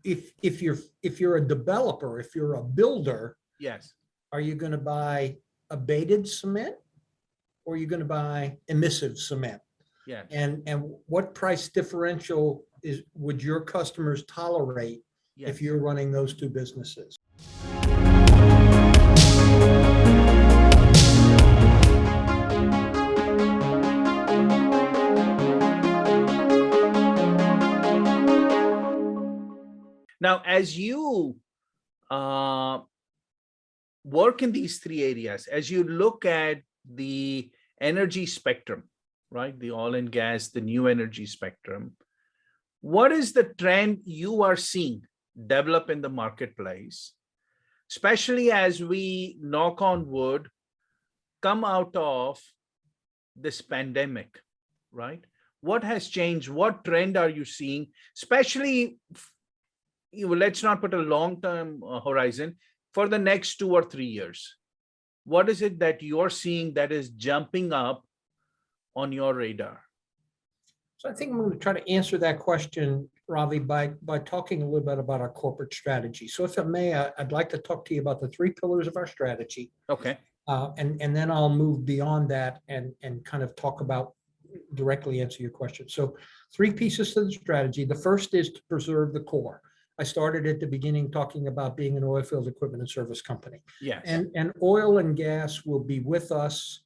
if you're a developer, if you're a builder, Yes. are you going to buy abated cement or are you going to buy emissive cement? Yes. And what price differential would your customers tolerate Yes. if you're running those two businesses? Now, as you work in these three areas, as you look at the energy spectrum, right, the oil and gas, the new energy spectrum, what is the trend you are seeing develop in the marketplace, especially as we, knock on wood, come out of this pandemic, right? What has changed? What trend are you seeing, especially, let's not put a long-term horizon, for the next 2 or 3 years? What is it that you're seeing that is jumping up on your radar? So I think I'm going to try to answer that question, Ravi, by talking a little bit about our corporate strategy. So if I may, I'd like to talk to you about the 3 pillars of our strategy. Okay. And then I'll move beyond that and kind of talk about, directly answer your question. So 3 pieces to the strategy. The first is to preserve the core. I started at the beginning talking about being an oil field equipment and service company. Yes. And oil and gas will be with us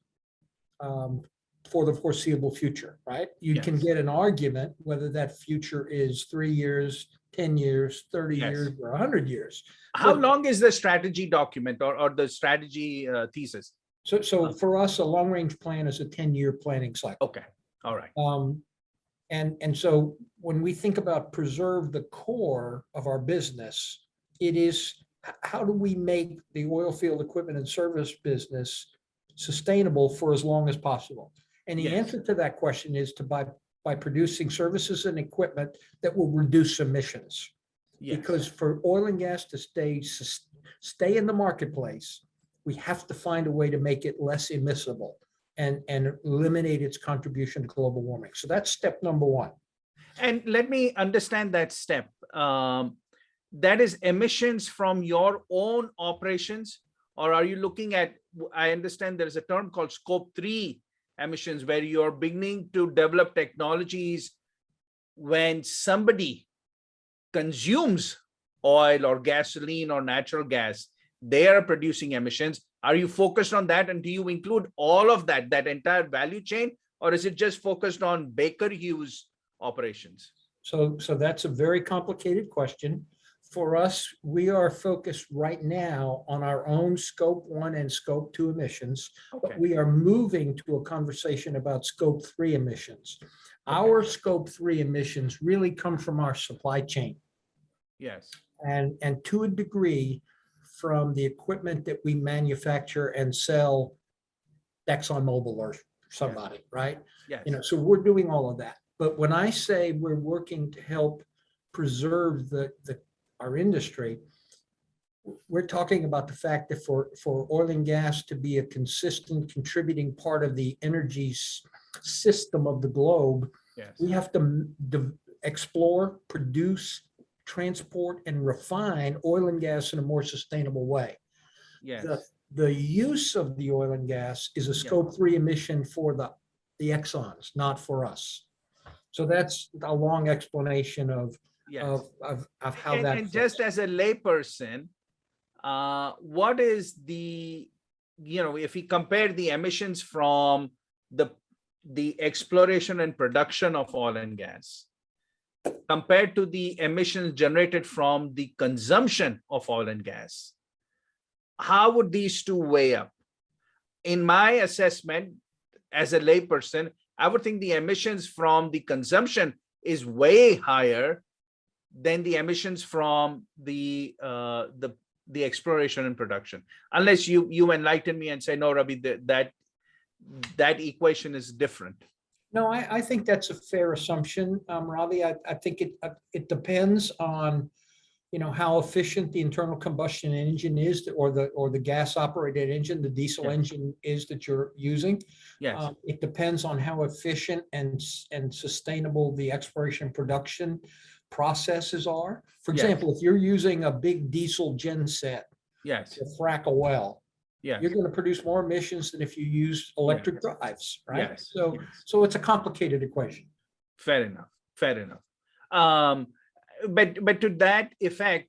for the foreseeable future, right? You can Yes. get an argument whether that future is 3 years, 10 years, 30 Yes. years, or 100 years. How But- long is the strategy document or the strategy thesis? So for us, a long-range plan is a 10-year planning cycle. Okay. All right. And so when we think about preserve the core of our business, it is how do we make the oil field equipment and service business sustainable for as long as possible? And the Yes. answer to that question is by producing services and equipment that will reduce emissions. Yes. Because for oil and gas to stay in the marketplace, we have to find a way to make it less immiscible and eliminate its contribution to global warming. So that's step number 1. And let me understand that step. That is emissions from your own operations, or are you looking at, I understand there's a term called scope 3 emissions, where you're beginning to develop technologies when somebody consumes oil or gasoline or natural gas, they are producing emissions. Are you focused on that? And do you include all of that entire value chain, or is it just focused on Baker Hughes operations? So that's a very complicated question. For us, we are focused right now on our own scope 1 and scope 2 emissions, Okay. but we are moving to a conversation about scope 3 emissions. Okay. Our scope 3 emissions really come from our supply chain. Yes. And to a degree from the equipment that we manufacture and sell ExxonMobil or somebody, right? Yes. So we're doing all of that. But when I say we're working to help preserve our industry, we're talking about the fact that for oil and gas to be a consistent contributing part of the energy system of the globe, Yes. we have to explore, produce, transport, and refine oil and gas in a more sustainable way. Yes. The use of the oil and gas is a scope 3 emission for the Exxons, not for us. So that's a long explanation of Yes. how that And fits. just as a layperson, what is the, if we compare the emissions from the exploration and production of oil and gas compared to the emissions generated from the consumption of oil and gas, how would these two weigh up? In my assessment, as a layperson, I would think the emissions from the consumption is way higher than the emissions from the exploration and production. Unless you enlighten me and say, no, Ravi, that equation is different. No, I think that's a fair assumption, Ravi. I think it depends on how efficient the internal combustion engine is, or the gas operated engine, the diesel engine is that you're using. Yes. It depends on how efficient and sustainable the exploration production processes are. For Yes. example, if you're using a big diesel gen set Yes, to frack a well, yes, you're going to produce more emissions than if you use electric drives, right? yes, So, yes. so it's a complicated equation. Fair enough, fair enough. But to that effect,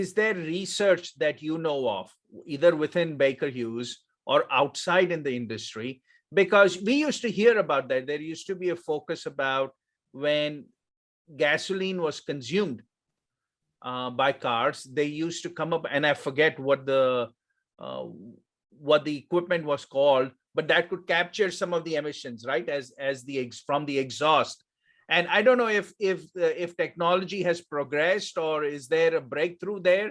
is there research that you know of, either within Baker Hughes or outside in the industry? Because we used to hear about that. There used to be a focus about when gasoline was consumed by cars, they used to come up, and I forget uh, what the equipment was called, but that could capture some of the emissions, right, as from the exhaust. And I don't know if technology has progressed, or is there a breakthrough there,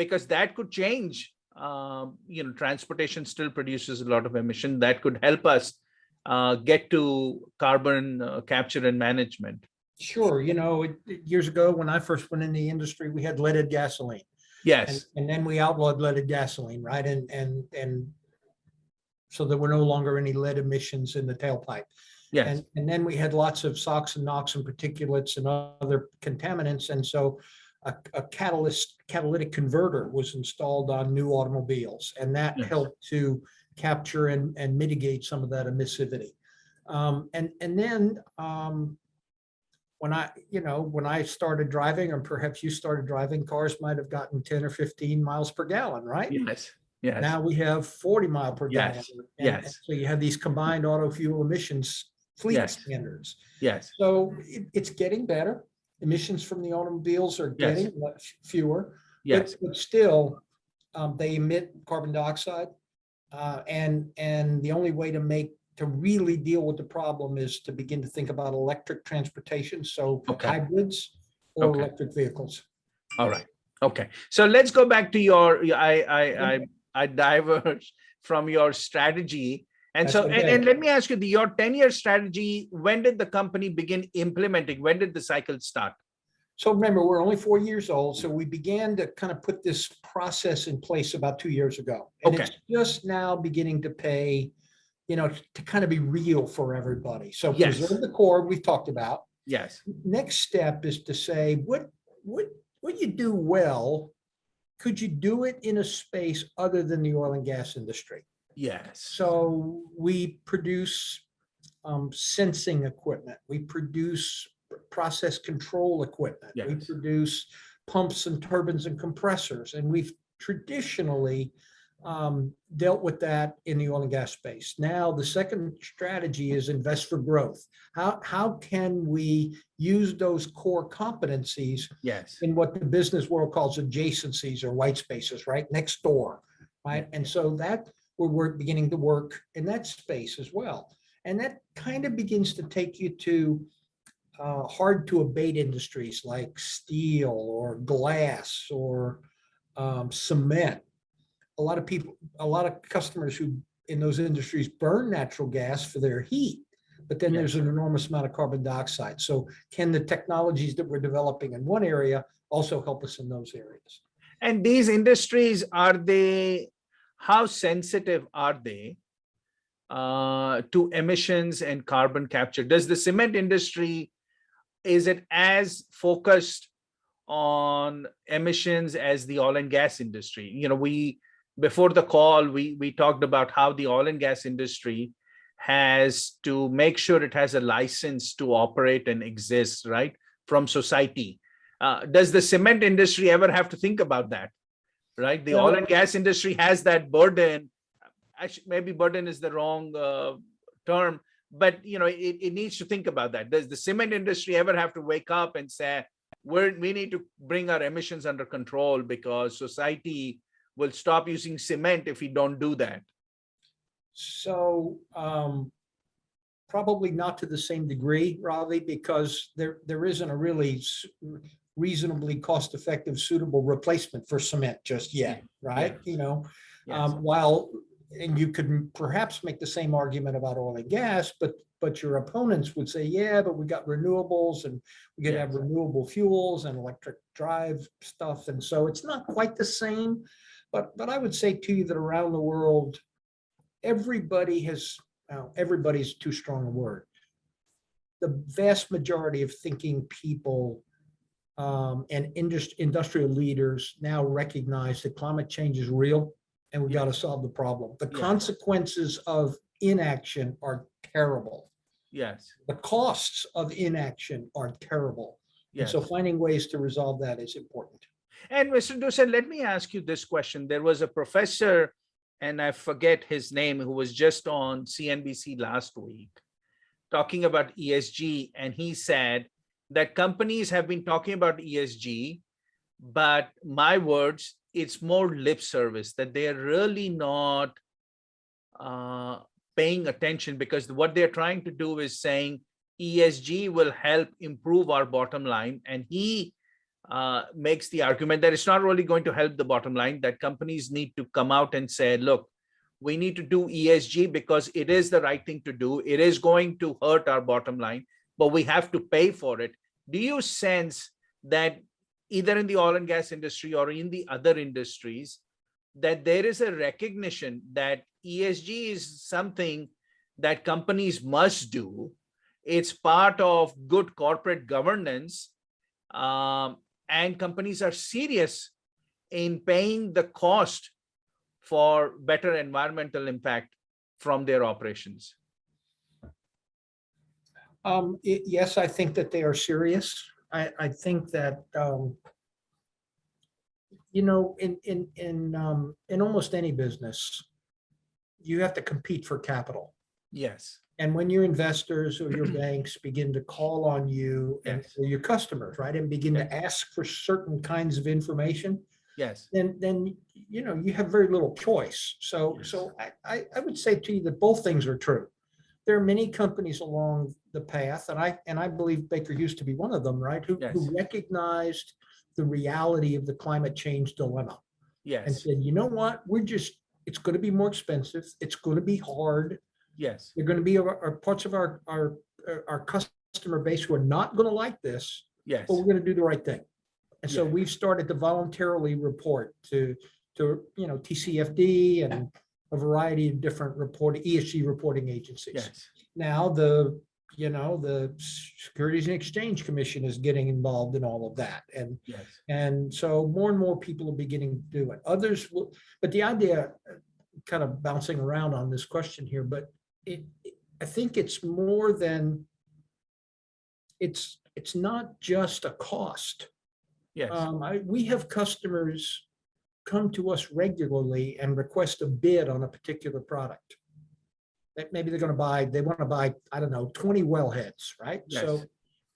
because that could change. Transportation still produces a lot of emission that could help us get to carbon capture and management. Sure. Years ago when I first went in the industry, we had leaded gasoline, Yes, and then we outlawed leaded gasoline, right? And so there were no longer any lead emissions in the tailpipe. yes, And then we had lots of SOx and NOx and particulates and other contaminants. And so a catalytic converter was installed on new automobiles, and that yes, helped to capture and mitigate some of that emissivity. And then when I started driving, or perhaps you started driving, cars might have gotten 10 or 15 miles per gallon, right? yes, yes, Now we have 40 mile per gallon. yes, And yes, so you have these combined auto fuel emissions fleet yes, standards. yes, So it's getting better. Emissions from the automobiles are yes, getting much fewer, yes, but still they emit carbon dioxide. And the only way to really deal with the problem is to begin to think about electric transportation. So okay, hybrids or okay, electric vehicles. all right, okay. So let's go back to I diverge from your strategy. And That's so, okay. and let me ask you, your 10-year strategy, when did the company begin implementing? When did the cycle start? So remember, we're only 4 years old. So we began to kind of put this process in place about 2 years ago. And Okay. it's just now beginning to pay, to kind of be real for everybody. So Yes. preserve the core we've talked about. Yes. Next step is to say, what you do well, could you do it in a space other than the oil and gas industry? Yes. So we produce sensing equipment. We produce process control equipment. We Yes. produce pumps and turbines and compressors. And we've traditionally dealt with that in the oil and gas space. Now, the second strategy is invest for growth. How can we use those core competencies Yes. in what the business world calls adjacencies or white spaces, right? Next door, right? And so that we're beginning to work in that space as well. And that kind of begins to take you to hard to abate industries like steel or glass or cement. A lot of customers who in those industries burn natural gas for their heat, but then there's an enormous amount of carbon dioxide. So can the technologies that we're developing in one area also help us in those areas? And these industries, how sensitive are they to emissions and carbon capture? Does the cement industry, is it as focused on emissions as the oil and gas industry? Before the call, we talked about how the oil and gas industry has to make sure it has a license to operate and exist, right, from society. Does the cement industry ever have to think about that? Right, the oil and gas industry has that burden. Actually, maybe burden is the wrong term, but it needs to think about that. Does the cement industry ever have to wake up and say, we need to bring our emissions under control because society will stop using cement if we don't do that? So probably not to the same degree, Ravi, because there isn't a really reasonably cost-effective, suitable replacement for cement just yet, right? Yes. And you could perhaps make the same argument about oil and gas, but your opponents would say, yeah, but we got renewables and we could have renewable fuels and electric drive stuff. And so it's not quite the same, but I would say to you that around the world, everybody's too strong a word. the vast majority of thinking people and industrial leaders now recognize that climate change is real and we got to solve the problem. The Yes. consequences of inaction are terrible. Yes. The costs of inaction are terrible. And Yes. so finding ways to resolve that is important. And Mr. Doucette, let me ask you this question. There was a professor, and I forget his name, who was just on CNBC last week talking about ESG. And he said that companies have been talking about ESG, but my words, it's more lip service, that they are really not paying attention, because what they're trying to do is saying ESG will help improve our bottom line. And he makes the argument that it's not really going to help the bottom line, that companies need to come out and say, look, we need to do ESG because it is the right thing to do. It is going to hurt our bottom line, but we have to pay for it. Do you sense that either in the oil and gas industry or in the other industries, that there is a recognition that ESG is something that companies must do? It's part of good corporate governance, and companies are serious in paying the cost for better environmental impact from their operations. Yes, I think that they are serious. I think that in almost any business, you have to compete for capital. Yes. And when your investors or your banks begin to call on you and Yes. or your customers, right, and begin Yes. to ask for certain kinds of information, Yes. then you have very little choice. So Yes. so I would say to you that both things are true. There are many companies along the path, and I believe Baker Hughes to be one of them, right, who Yes. recognized the reality of the climate change dilemma and Yes. said, you know what, it's going to be more expensive. It's going to be hard. Yes. There are going to be parts of our customer base who are not going to like this, Yes. but we're going to do the right thing. And so Yeah. we've started to voluntarily report to TCFD and a variety of different ESG reporting agencies. Yes. Now the Securities and Exchange Commission is getting involved in all of that. Yes. And so more and more people are beginning to do it. Others will, but the idea, kind of bouncing around on this question here, but I think it's more than, it's not just a cost. Yes. We have customers come to us regularly and request a bid on a particular product. That maybe they want to buy, I don't know, 20 wellheads, right? Yes. So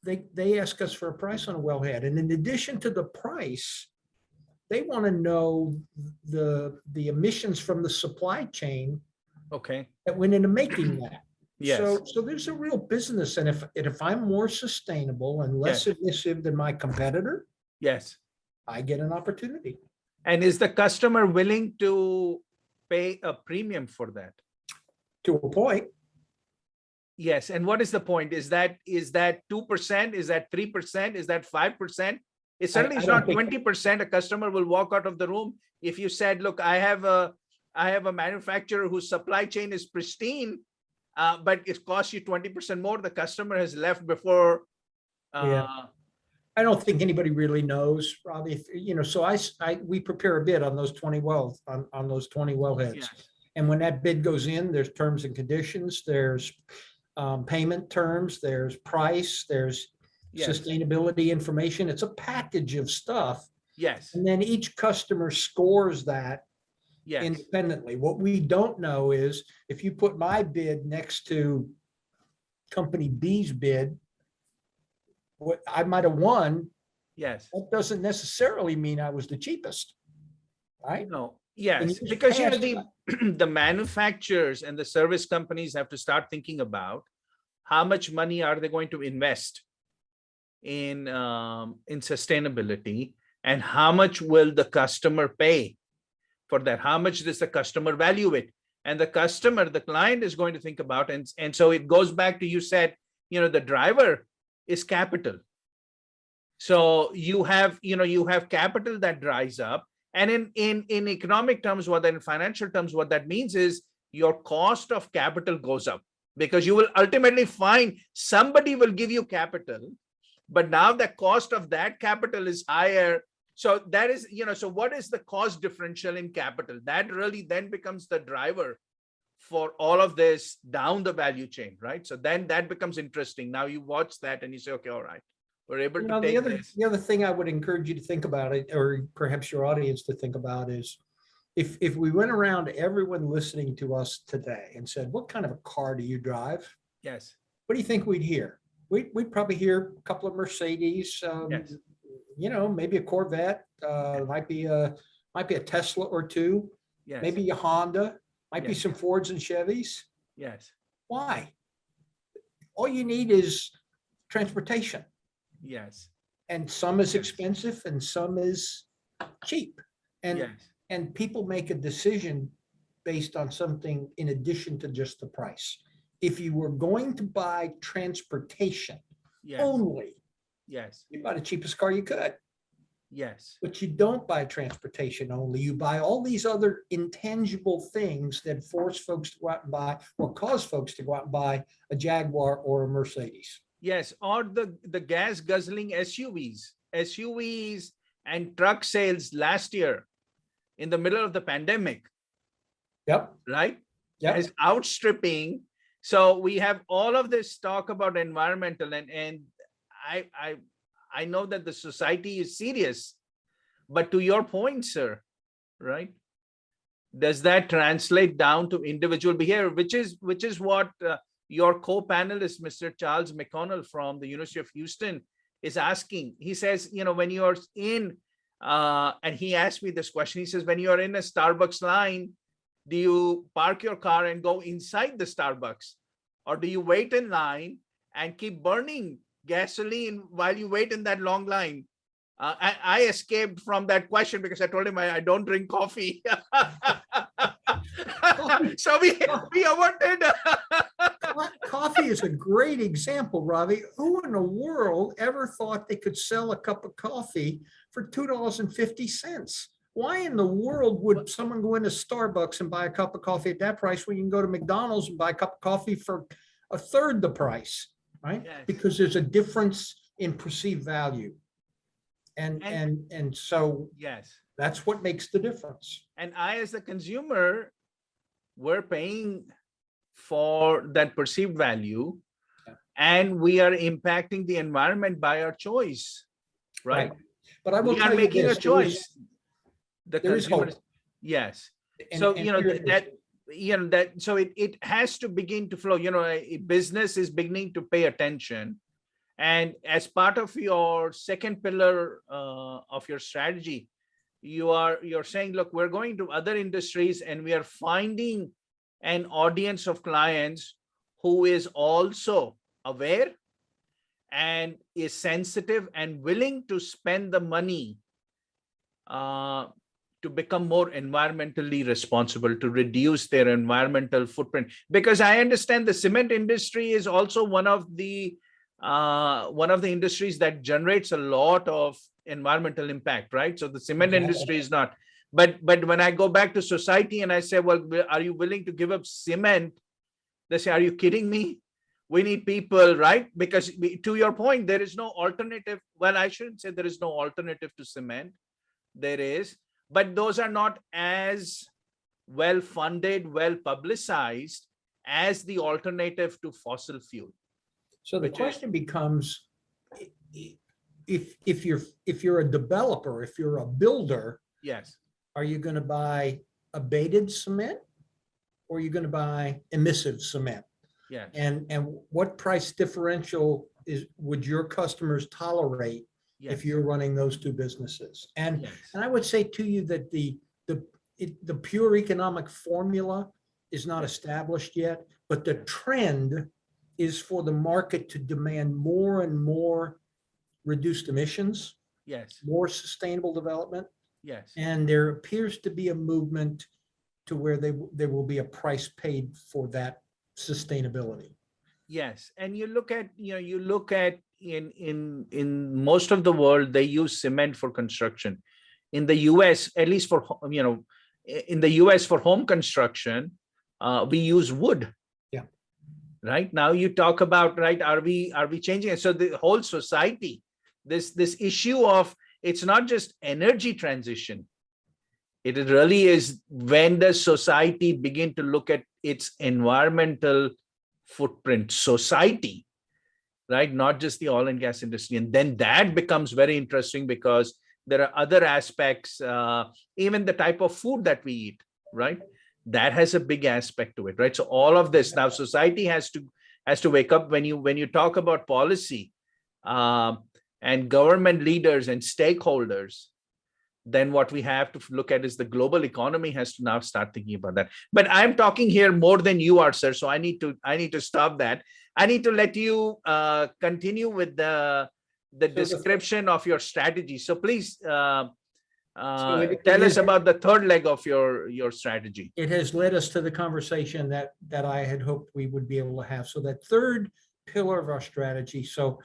they ask us for a price on a wellhead. And in addition to the price, they want to know the emissions from the supply chain Okay. that went into making that. Yes. So there's a real business. And if I'm more sustainable and less Yes. emissive than my competitor, Yes. I get an opportunity. And is the customer willing to pay a premium for that? To a point. Yes. And what is the point? Is that 2%? Is that 3%? Is that 5%? It certainly I is don't not think- 20%. A customer will walk out of the room. If you said, look, I have a manufacturer whose supply chain is pristine, but it costs you 20% more, the customer has left before. I don't think anybody really knows, Ravi. So we prepare a bid on those 20 on those 20 wellheads. Yes. And when that bid goes in, there's terms and conditions, there's payment terms, there's price, there's Yes. sustainability information. It's a package of stuff. Yes. And then each customer scores that Yes. independently. What we don't know is if you put my bid next to company B's bid, what I might have won, Yes. that doesn't necessarily mean I was the cheapest, right? No. And Yes. you just Because pass the manufacturers and the service companies have to start thinking about how much money are they going to invest in sustainability, and how much will the customer pay for that? How much does the customer value it? And the client is going to think about, and so it goes back to, you said, the driver is capital. So you have capital that dries up. And in economic terms, in financial terms, what that means is your cost of capital goes up. because you will ultimately find somebody will give you capital, but now the cost of that capital is higher. So that is, so what is the cost differential in capital? That really then becomes the driver for all of this down the value chain, right? So then that becomes interesting. Now you watch that and you say, okay, all right, we're able to take this. The other thing I would encourage you to think about it, or perhaps your audience to think about, is if we went around to everyone listening to us today and said, what kind of a car do you drive? Yes. What do you think we'd hear? We'd probably hear a couple of Mercedes, Yes. Maybe a Corvette, might be a Tesla or two, Yes. maybe a Honda, might be Yes. some Fords and Chevys. Yes. Why? All you need is transportation, Yes. and some is Yes. expensive and some is cheap. And Yes. and people make a decision based on something in addition to just the price. If you were going to buy transportation Yes. only, Yes. you buy the cheapest car you could. Yes. But you don't buy transportation only. You buy all these other intangible things that force folks to go out and buy, or cause folks to go out and buy a Jaguar or a Mercedes. Yes. Or the gas guzzling SUVs and truck sales last year in the middle of the pandemic, Yep. right? Yep. Is outstripping. So we have all of this talk about environmental, and I know that the society is serious, but to your point, sir, right? Does that translate down to individual behavior, which is what your co-panelist, Mr. Charles McConnell from the University of Houston, is asking. He says, when you're in, and he asked me this question, he says, when you're in a Starbucks line, do you park your car and go inside the Starbucks? Or do you wait in line and keep burning gasoline while you wait in that long line? I escaped from that question because I told him I don't drink coffee. So we avoided. Coffee is a great example, Ravi. Who in the world ever thought they could sell a cup of coffee for $2.50? Why in the world would someone go into Starbucks and buy a cup of coffee at that price when you can go to McDonald's and buy a cup of coffee for a third the price, right? Yes. Because there's a difference in perceived value. And so Yes. that's what makes the difference. And I, as the consumer, we're paying for that perceived value, and we are impacting the environment by our choice, right? But I will we are tell you making this, a choice. The there is hope. Yes. And- So, and here it is. so it has to begin to flow. A business is beginning to pay attention. And as part of your second pillar of your strategy, you're saying, look, we're going to other industries and we are finding an audience of clients who is also aware and is sensitive and willing to spend the money to become more environmentally responsible, to reduce their environmental footprint. Because I understand the cement industry is also one of the industries that generates a lot of environmental impact, right? So the cement industry is not. But when I go back to society and I say, well, are you willing to give up cement? They say, are you kidding me? We need people, right? Because to your point, there is no alternative. Well, I shouldn't say there is no alternative to cement. There is, but those are not as well funded, well publicized as the alternative to fossil fuel. So the question becomes, if you're a developer, if you're a builder, yes, are you going to buy abated cement, or are you going to buy emissive cement? yes, And what price differential would your customers tolerate yes, if you're running those two businesses? And yes, I would say to you that the pure economic formula is not established yet, but the trend is for the market to demand more and more reduced emissions, yes, more sustainable development. yes, And there appears to be a movement to where there will be a price paid for that sustainability. yes. And you look at in most of the world, they use cement for construction. In the US, at least for in the US for home construction, we use wood. Yeah. right? Now you talk about, right, are we changing it? So the whole society, this issue of, it's not just energy transition. It really is, when does society begin to look at its environmental footprint, society, right? Not just the oil and gas industry. And then that becomes very interesting, because there are other aspects, even the type of food that we eat, right? That has a big aspect to it, right? So all of this, now society has to wake up. When you talk about policy, and government leaders and stakeholders, then what we have to look at is the global economy has to now start thinking about that. But I'm talking here more than you are, sir. So I need to stop that. I need to let you continue with the description of your strategy. So please tell us about the third leg of your strategy. It has led us to the conversation that I had hoped we would be able to have. So that third pillar of our strategy, so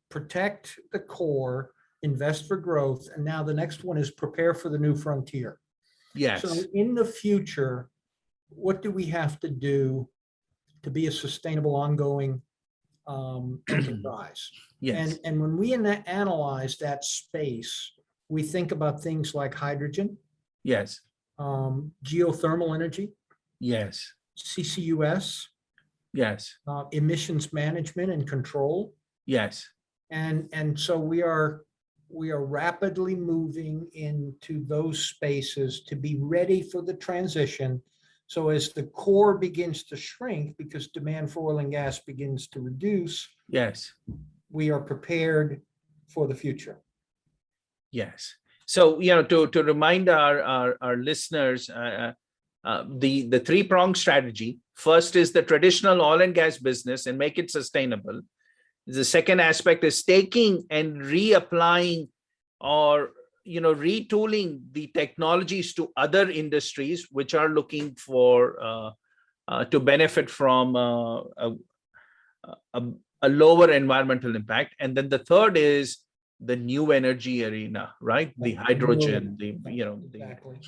protect the core, invest for growth, and now the next one is prepare for the new frontier. Yes. So in the future, what do we have to do to be a sustainable, ongoing enterprise? Yes. And when we analyze that space, we think about things like hydrogen, Yes. geothermal energy, Yes. CCUS, Yes. emissions management and control. Yes. And so we are rapidly moving into those spaces to be ready for the transition. So as the core begins to shrink because demand for oil and gas begins to reduce, Yes. we are prepared for the future. Yes. So, to remind our listeners, the three-pronged strategy. First is the traditional oil and gas business and make it sustainable. The second aspect is taking and reapplying or retooling the technologies to other industries which are looking for to benefit from a lower environmental impact. And then the third is the new energy arena, right? The hydrogen, Exactly.